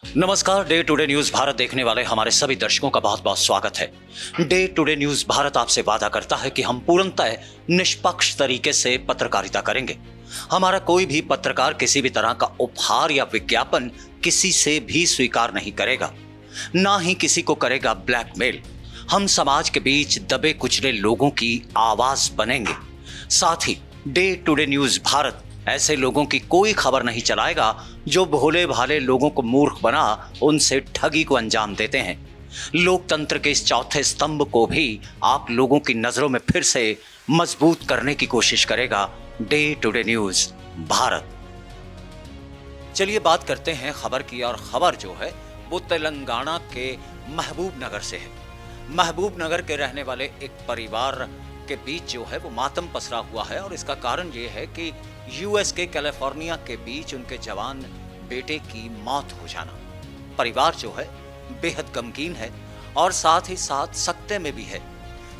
नमस्कार। Day today news Bharat देखने वाले हमारे सभी दर्शकों का बहुत बहुत स्वागत है। डे टुडे न्यूज भारत आपसे वादा करता है कि हम पूर्णतः निष्पक्ष तरीके से पत्रकारिता करेंगे। हमारा कोई भी पत्रकार किसी भी तरह का उपहार या विज्ञापन किसी से भी स्वीकार नहीं करेगा, ना ही किसी को करेगा ब्लैकमेल। हम समाज के बीच दबे कुचले लोगों की आवाज बनेंगे। साथ ही डे टुडे न्यूज भारत ऐसे लोगों की कोई खबर नहीं चलाएगा जो भोले भाले लोगों को मूर्ख बना उनसे ठगी को अंजाम देते हैं। लोकतंत्र के इस चौथे स्तंभ को भी आप लोगों की नजरों में फिर से मजबूत करने की कोशिश करेगा डे टुडे न्यूज भारत। चलिए बात करते हैं खबर की, और खबर जो है वो तेलंगाना के महबूब नगर से है। महबूब नगर के रहने वाले एक परिवार के बीच जो है वो मातम पसरा हुआ है, और इसका कारण ये है कि यूएस के कैलिफोर्निया के बीच उनके जवान बेटे की मौत हो जाना। परिवार जो है बेहद गमगीन है और साथ ही साथ सकते में भी है,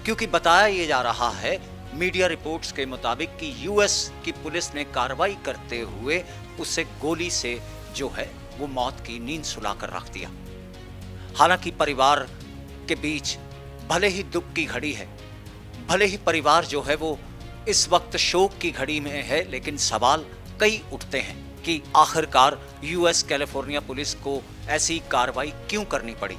क्योंकि बताया ये जा रहा है मीडिया रिपोर्ट्स के मुताबिक कि यूएस की पुलिस ने कार्रवाई करते हुए उसे गोली से जो है वो मौत की नींद सुलाकर रख दिया। हालांकि परिवार के बीच भले ही दुख की घड़ी है, भले ही परिवार जो है वो इस वक्त शोक की घड़ी में है, लेकिन सवाल कई उठते हैं कि आखिरकार यूएस कैलिफोर्निया पुलिस को ऐसी कार्रवाई क्यों करनी पड़ी,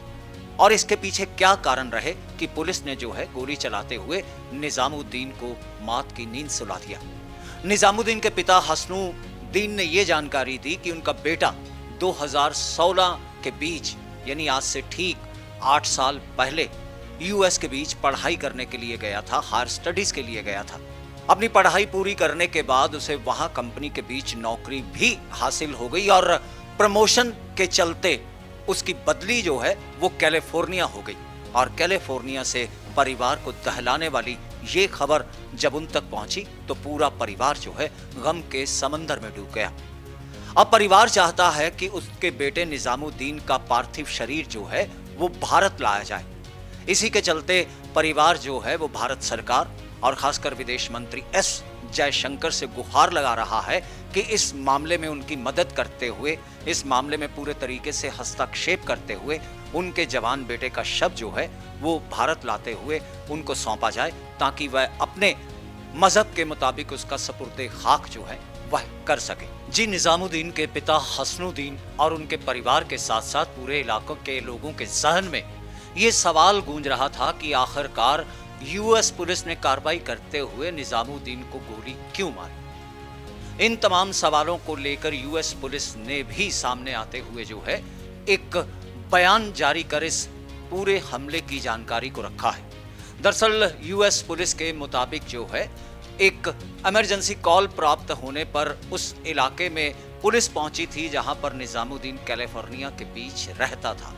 और इसके पीछे क्या कारण रहे कि पुलिस ने जो है गोली चलाते हुए निजामुद्दीन को मौत की नींद सुला दिया। निजामुद्दीन के पिता हसनुद्दीन ने यह जानकारी दी कि उनका बेटा 2016 के बीच, यानी आज से ठीक 8 साल पहले यूएस के बीच पढ़ाई करने के लिए गया था, हायर स्टडीज के लिए गया था। अपनी पढ़ाई पूरी करने के बाद उसे वहां कंपनी के बीच नौकरी भी हासिल हो गई, और प्रमोशन के चलते उसकी बदली जो है वो कैलिफोर्निया हो गई। और कैलिफोर्निया से परिवार को दहलाने वाली ये खबर जब उन तक पहुंची तो पूरा परिवार जो है गम के समंदर में डूब गया। अब परिवार चाहता है कि उसके बेटे निजामुद्दीन का पार्थिव शरीर जो है वो भारत लाया जाए। इसी के चलते परिवार जो है वो भारत सरकार और खासकर विदेश मंत्री एस जयशंकर से गुहार लगा रहा है कि इस मामले में उनकी मदद करते हुए, इस मामले में पूरे तरीके से हस्तक्षेप करते हुए उनके जवान बेटे का शव जो है वो भारत लाते हुए उनको सौंपा जाए, ताकि वह अपने मजहब के मुताबिक उसका सपुर्दे खाक जो है वह कर सके। जी, निजामुद्दीन के पिता हसनुद्दीन और उनके परिवार के साथ साथ पूरे इलाकों के लोगों के जहन में ये सवाल गूंज रहा था कि आखिरकार यूएस पुलिस ने कार्रवाई करते हुए निजामुद्दीन को गोली क्यों मारी। इन तमाम सवालों को लेकर यूएस पुलिस ने भी सामने आते हुए जो है एक बयान जारी कर इस पूरे हमले की जानकारी को रखा है। दरअसल यूएस पुलिस के मुताबिक जो है एक इमरजेंसी कॉल प्राप्त होने पर उस इलाके में पुलिस पहुंची थी जहां पर निजामुद्दीन कैलिफोर्निया के बीच रहता था,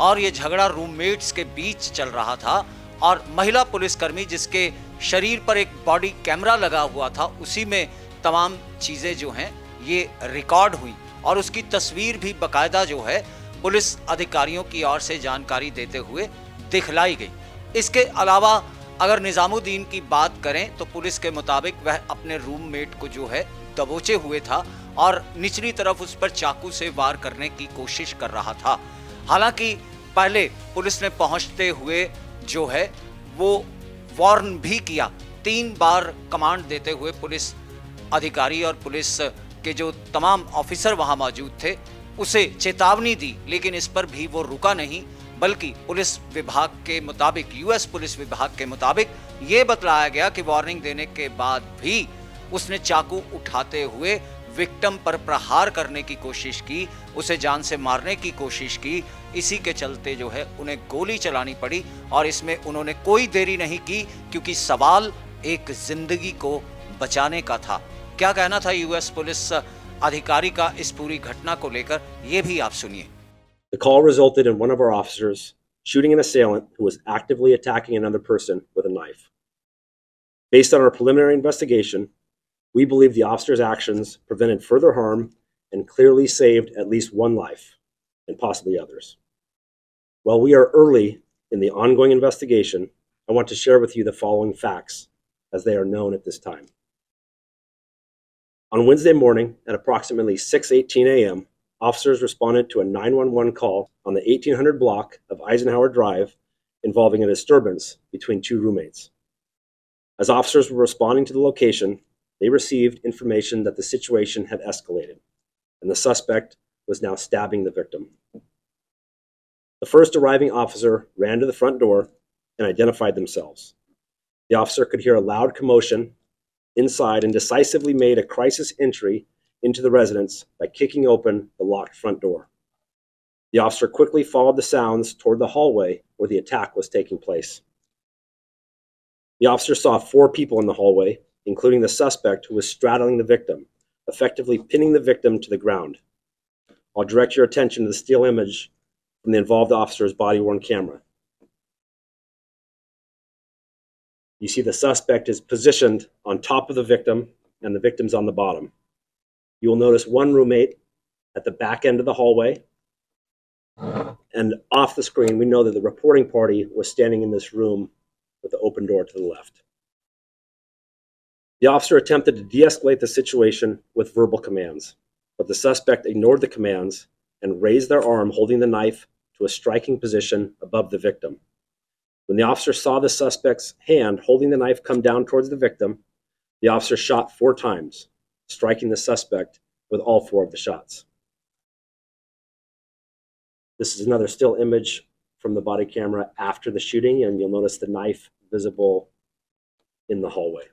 और ये झगड़ा रूममेट्स के बीच चल रहा था। और महिला पुलिसकर्मी जिसके शरीर पर एक बॉडी कैमरा लगा हुआ था, उसी में तमाम चीजें जो हैं ये रिकॉर्ड हुई, और उसकी तस्वीर भी बकायदा जो है पुलिस अधिकारियों की ओर से जानकारी देते हुए दिखलाई गई। इसके अलावा अगर निजामुद्दीन की बात करें तो पुलिस के मुताबिक वह अपने रूममेट को जो है दबोचे हुए था और निचली तरफ उस पर चाकू से वार करने की कोशिश कर रहा था। हालांकि पहले पुलिस ने पहुंचते हुए जो है वो वार्न भी किया, 3 बार कमांड देते हुए पुलिस अधिकारी और पुलिस के जो तमाम ऑफिसर वहां मौजूद थे उसे चेतावनी दी, लेकिन इस पर भी वो रुका नहीं, बल्कि पुलिस विभाग के मुताबिक, यूएस पुलिस विभाग के मुताबिक ये बतलाया गया कि वार्निंग देने के बाद भी उसने चाकू उठाते हुए विक्टिम पर प्रहार करने की कोशिश की, उसे जान से मारने की कोशिश की। इसी के चलते जो है उन्हें गोली चलानी पड़ी, और इसमें उन्होंने कोई देरी नहीं की, क्योंकि सवाल एक जिंदगी को बचाने का था। क्या कहना था यूएस पुलिस अधिकारी का इस पूरी घटना को लेकर, ये भी आप सुनिए। The call resulted in one of our officers shooting an assailant who was actively attacking another person with a knife. Based on our preliminary investigation, we believe the officer's actions prevented further harm and clearly saved at least one life, and possibly others. While we are early in the ongoing investigation, I want to share with you the following facts as they are known at this time. On Wednesday morning at approximately 6:18 a.m., officers responded to a 911 call on the 1800 block of Eisenhower Drive involving a disturbance between two roommates. As officers were responding to the location, they received information that the situation had escalated, and the suspect was now stabbing the victim. The first arriving officer ran to the front door and identified themselves. The officer could hear a loud commotion inside and decisively made a crisis entry into the residence by kicking open the locked front door. The officer quickly followed the sounds toward the hallway where the attack was taking place. The officer saw 4 people in the hallway, including the suspect who was straddling the victim, effectively pinning the victim to the ground. I'll direct your attention to the still image from the involved officer's body-worn camera. You see the suspect is positioned on top of the victim and the victim's on the bottom. You will notice one roommate at the back end of the hallway, and off the screen we know that the reporting party was standing in this room with the open door to the left. The officer attempted to de-escalate the situation with verbal commands, but the suspect ignored the commands and raised their arm holding the knife to a striking position above the victim. When the officer saw the suspect's hand holding the knife come down towards the victim, the officer shot 4 times, striking the suspect with all 4 of the shots. This is another still image from the body camera after the shooting, and you'll notice the knife visible in the hallway.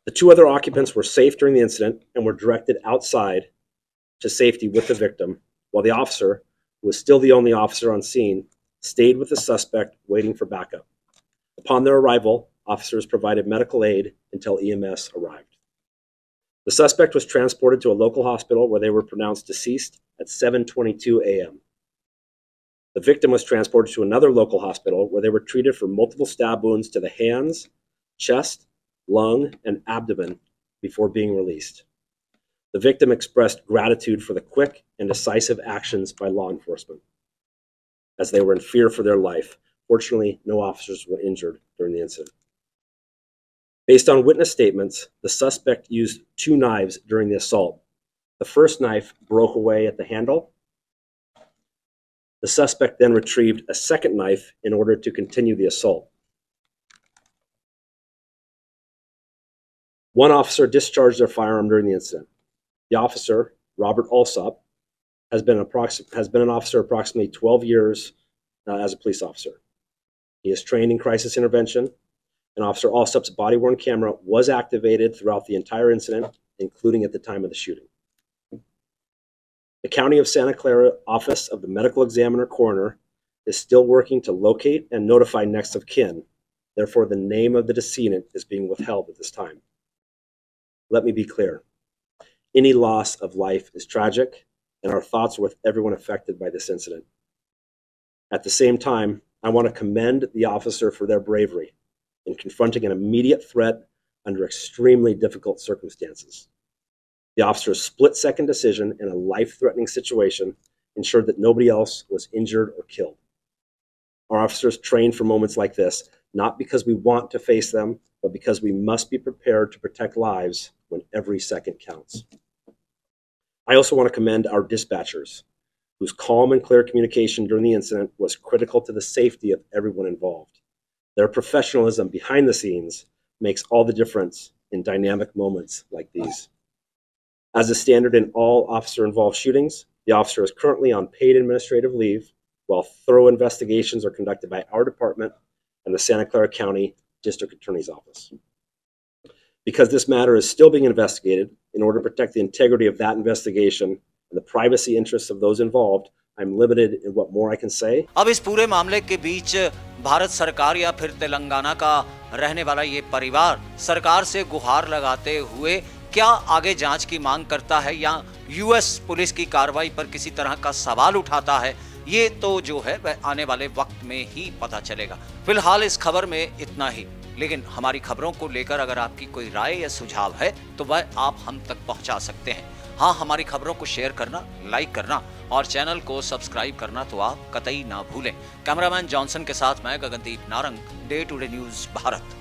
The 2 other occupants were safe during the incident and were directed outside to safety with the victim, while the officer, who was still the only officer on scene, stayed with the suspect waiting for backup. Upon their arrival, officers provided medical aid until EMS arrived. The suspect was transported to a local hospital where they were pronounced deceased at 7:22 a.m. The victim was transported to another local hospital where they were treated for multiple stab wounds to the hands, chest, lung, and abdomen before being released. The victim expressed gratitude for the quick and decisive actions by law enforcement, as they were in fear for their life. Fortunately, no officers were injured during the incident. Based on witness statements, the suspect used 2 knives during the assault. The first knife broke away at the handle. The suspect then retrieved a second knife in order to continue the assault. One officer discharged their firearm during the incident. The officer, Robert Alsop, has been an officer approximately 12 years as a police officer. He is trained in crisis intervention, and Officer Alsop's body-worn camera was activated throughout the entire incident, including at the time of the shooting. The County of Santa Clara Office of the Medical Examiner Coroner is still working to locate and notify next of kin. Therefore, the name of the decedent is being withheld at this time. Let me be clear. Any loss of life is tragic, and our thoughts are with everyone affected by this incident. At the same time, I want to commend the officer for their bravery in confronting an immediate threat under extremely difficult circumstances. The officer's split-second decision in a life-threatening situation ensured that nobody else was injured or killed. Our officers train for moments like this, not because we want to face them, but because we must be prepared to protect lives when every second counts. I also want to commend our dispatchers, whose calm and clear communication during the incident was critical to the safety of everyone involved. Their professionalism behind the scenes makes all the difference in dynamic moments like these. As is standard in all officer-involved shootings, the officer is currently on paid administrative leave while thorough investigations are conducted by our department and the Santa Clara County District Attorney's Office. Because this matter is still being investigated, in order to protect the integrity of that investigation and the privacy interests of those involved, I'm limited in what more I can say. अब इस पूरे मामले के बीच भारत सरकार या फिर तेलंगाना का रहने वाला ये परिवार सरकार से गुहार लगाते हुए क्या आगे जांच की मांग करता है या यूएस पुलिस की कार्रवाई पर किसी तरह का सवाल उठाता है, ये तो जो है वह आने वाले वक्त में ही पता चलेगा। फिलहाल इस खबर में इतना ही, लेकिन हमारी खबरों को लेकर अगर आपकी कोई राय या सुझाव है तो वह आप हम तक पहुंचा सकते हैं। हाँ, हमारी खबरों को शेयर करना, लाइक करना और चैनल को सब्सक्राइब करना तो आप कतई ना भूलें। कैमरामैन जॉनसन के साथ मैं Gagandeep Narang, day today news Bharat.